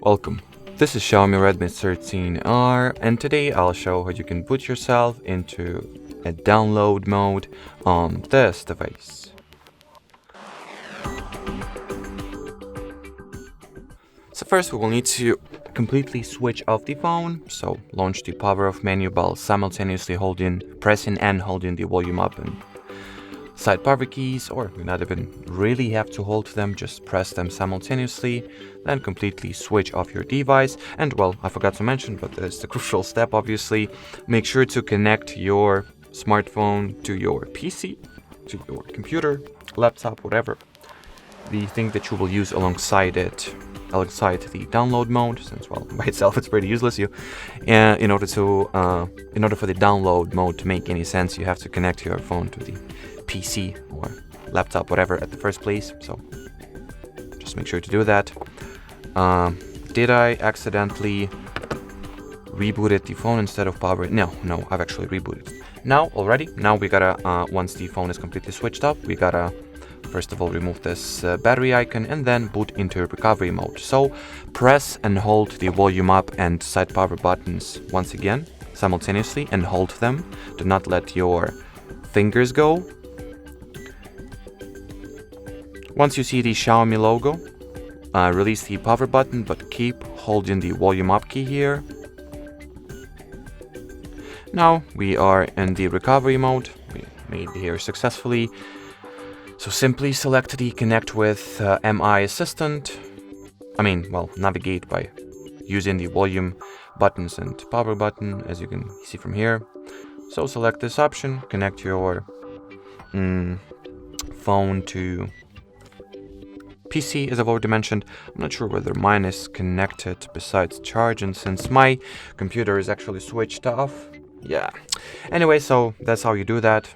Welcome. This is Xiaomi Redmi 13R, and today I'll show how you can put yourself into a download mode on this device. So first we will need to completely switch off the phone, so launch the power off menu while simultaneously pressing and holding the volume up and side power keys, or you not even really have to hold them, just press them simultaneously, then completely switch off your device. And well, I forgot to mention, but it's the crucial step obviously, make sure to connect your smartphone to your PC, to your computer, laptop, whatever, the thing that you will use alongside the download mode, since well by itself it's pretty useless. In order for the download mode to make any sense, you have to connect your phone to the PC or laptop, whatever, at the first place. So just make sure to do that. Did I accidentally rebooted the phone instead of power? No, I've actually rebooted now already. Now we gotta once the phone is completely switched off, we gotta first of all remove this battery icon and then boot into recovery mode. So press and hold the volume up and side power buttons once again simultaneously and hold them. Do not let your fingers go. Once you see the Xiaomi logo, release the power button, but keep holding the volume up key here. Now we are in the recovery mode. We made it here successfully. So simply select the connect with MI assistant. Navigate by using the volume buttons and power button, as you can see from here. So select this option, connect your phone to PC, as I've already mentioned. I'm not sure whether mine is connected besides charge, and since my computer is actually switched off. Yeah. Anyway, so that's how you do that.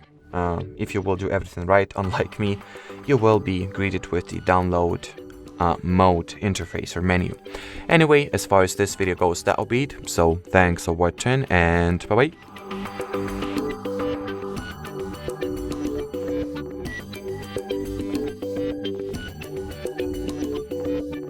If you will do everything right, unlike me, you will be greeted with the download mode interface or menu. Anyway, as far as this video goes, that'll be it. So thanks for watching and bye bye.